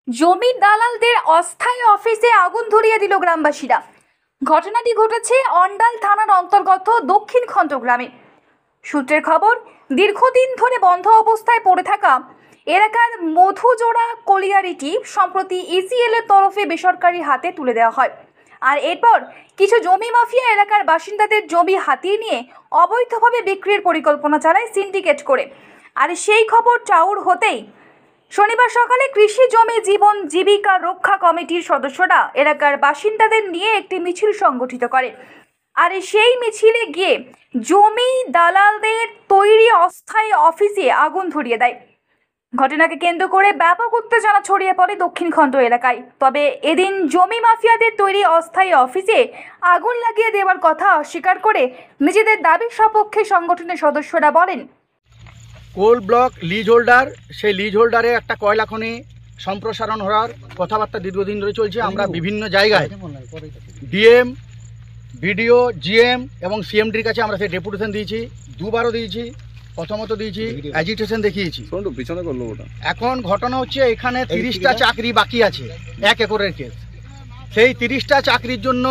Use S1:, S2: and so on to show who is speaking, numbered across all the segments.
S1: জমির দালালদের অস্থায়ী অফিসে আগুন ধরিয়ে দিল গ্রামবাসীরা। ঘটনাটি ঘটেছে অন্ডাল থানার অন্তর্গত দক্ষিণ খন্ড গ্রামে। সূত্রের খবর, দীর্ঘদিন ধরে বন্ধ অবস্থায় পড়ে থাকা এলাকার মধুজোড়া কলিয়ারিটি সম্প্রতি ইসিএল এর তরফে বেসরকারি হাতে তুলে দেওয়া হয়। আর এরপর কিছু জমি মাফিয়া এলাকার বাসিন্দাদের জমি হাতিয়ে নিয়ে অবৈধভাবে বিক্রির পরিকল্পনা চালায় সিন্ডিকেট করে। আর সেই খবর চাউর হতেই শনিবার সকালে কৃষি জমি জীবন জীবিকা রক্ষা কমিটির সদস্যরা এলাকার বাসিন্দাদের নিয়ে একটি মিছিল সংগঠিত করে। আর সেই মিছিলে গিয়ে জমি দালালদের তৈরি অস্থায়ী অফিসে আগুন ধরিয়ে দেয়। ঘটনাকে কেন্দ্র করে ব্যাপক উত্তেজনা ছড়িয়ে পড়ে দক্ষিণখণ্ড এলাকায়। তবে এদিন জমি মাফিয়াদের তৈরি অস্থায়ী অফিসে আগুন লাগিয়ে দেওয়ার কথা অস্বীকার করে নিজেদের দাবির সপক্ষে সংগঠনের সদস্যরা বলেন,
S2: কোল ব্লক লিজ হোল্ডার, সেই লিজ হোল্ডারে একটা কয়লা খনি সম্প্রসারণ হওয়ার কথাবার্তা দীর্ঘদিন ধরে চলছে। আমরা বিভিন্ন জায়গায় ডিএম, বিডিও, জিএম এবং সিএমডির কাছে আমরা সেই ডেপুটেশন দিয়েছি, দুবারও দিয়েছি, প্রথমত দিয়েছি, অ্যাজিটেশন দেখিয়েছি। এখন ঘটনা হচ্ছে এখানে 30টা চাকরি বাকি আছে, 1 একরের কেস। সেই 30টা চাকরির জন্য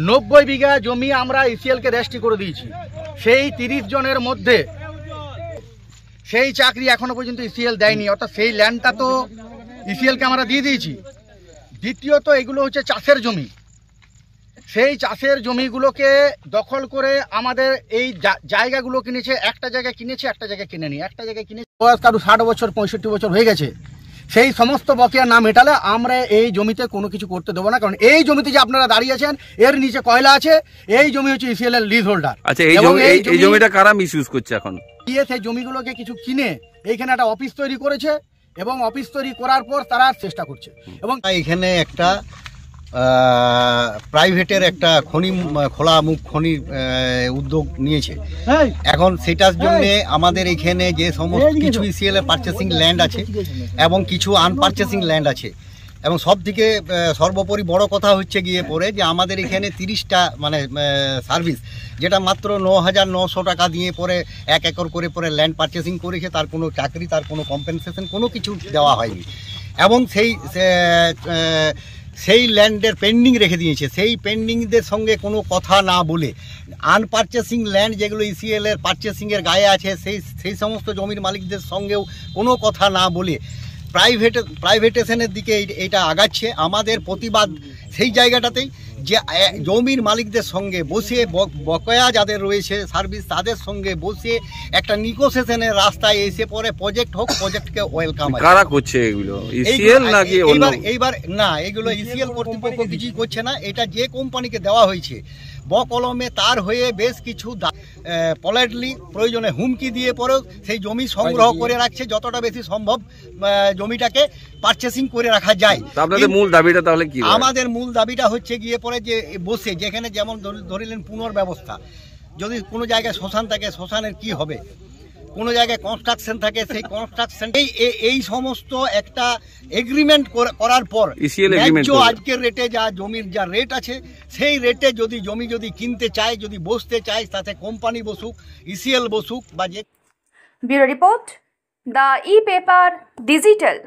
S2: 90 বিঘা জমি আমরা ইসিএলকে রেজিস্ট্রি করে দিয়েছি। সেই 30 জনের মধ্যে সেই চাকরি এখনো পর্যন্ত ইসিএল দেয়নি, অর্থাৎ সেই ল্যান্ডটা তো ইসিএলকে আমরা দিয়ে দিয়েছি। দ্বিতীয়ত এগুলো হচ্ছে চাষের জমি। সেই চাষের জমিগুলোকে দখল করে আমাদের এই জায়গাগুলো কিনেছে। একটা জায়গায় কিনেছে, একটা জায়গায় কিনেনি। একটা জায়গায় কিনেছে বয়স কারো 60 বছর 65 বছর হয়ে গেছে। সেই সমস্ত বকেয়া না মেটালে আমরা এই জমিতে কোনো কিছু করতে দেবো না। কারণ এই জমিতে যে আপনারা দাঁড়িয়ে আছেন এর নিচে কয়লা আছে। এই জমি হচ্ছে ইসিএল এর লিজ হোল্ডার।
S3: আচ্ছা, এই জমিটা কারা মিসইউজ করছে এখন?
S2: সেই জমিগুলোকে কিছু কিনে এইখানে একটা অফিস তৈরি করেছে এবং অফিস তৈরি করার পর তারা চেষ্টা করছে। এবং
S4: এখানে একটা প্রাইভেটের একটা খনি খোলা মুখ খনির উদ্যোগ নিয়েছে। এখন সেটার জন্য আমাদের এখানে যে সমস্ত কিছু ইসিএল এর পারচেসিং ল্যান্ড আছে এবং কিছু আনপারচেসিং ল্যান্ড আছে। এবং সব থেকে সর্বোপরি বড় কথা হচ্ছে গিয়ে পড়ে যে আমাদের এখানে 30টা মানে সার্ভিস, যেটা মাত্র 9,900 টাকা দিয়ে পরে 1 একর করে পরে ল্যান্ড পারচেসিং করেছে। তার কোনো চাকরি, তার কোনো কম্পেনসেশন, কোনো কিছু দেওয়া হয়নি। এবং সেই ল্যান্ডের পেন্ডিং রেখে দিয়েছে। সেই পেন্ডিংদের সঙ্গে কোনো কথা না বলে আনপারচেসিং ল্যান্ড যেগুলো ইসিএল এর পারচেসিংয়ের গায়ে আছে সেই সমস্ত জমির মালিকদের সঙ্গেও কোনো কথা না বলে প্রাইভেটেশনের দিকে এটা আগাচ্ছে। আমাদের প্রতিবাদ সেই জায়গাটাতেই যে জমির মালিকদের সঙ্গে বসে বকেয়া যাদের রয়েছে সার্ভিস, তাদের সঙ্গে বসে একটা নিগোসিয়েশনের রাস্তায় এসে পরে প্রজেক্ট হোক, প্রজেক্টকে ওয়েলকাম।
S3: কারা করছে এগুলো? ইসিএল নাকি অন্য?
S4: এইবার না, এগুলো ইসিএল কর্তৃপক্ষ কিছুই করছে না। এটা যে কোম্পানিকে দেওয়া হয়েছে বকলমে তার হয়ে বেশ কিছু পলাইটলি প্রয়োজনে হুমকি দিয়ে পরেও সেই জমি সংগ্রহ করে রাখছে, যতটা বেশি সম্ভব জমিটাকে পারচেসিং করে রাখা যায়।
S3: আপনাদের মূল দাবিটা তাহলে কি?
S4: আমাদের মূল দাবিটা হচ্ছে গিয়ে পরে যে বসে যেখানে যেমন ধরিলেন পুনর্ব্যবস্থা, যদি কোনো জায়গায় শ্মশান থাকে শ্মশানের কি হবে, কোনো জায়গায় কনস্ট্রাকশন থাকে সেই কনস্ট্রাকশন, এই সমস্ত একটা এগ্রিমেন্ট করার পর আজকের রেটে যা জমির যা রেট আছে সেই রেটে যদি জমি যদি কিনতে চায়, যদি বসতে চায়, তাতে কোম্পানি বসুক, ইসিএল বসুক বা যে।
S1: Bureau report, the e-paper digital.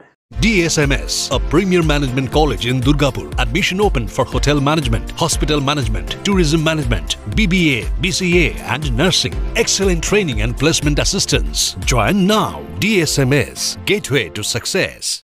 S5: DSMS, a premier management college in Durgapur. Admission open for hotel management, hospital management, tourism management, BBA, BCA and nursing. Excellent training and placement assistance. Join now. DSMS, gateway to success.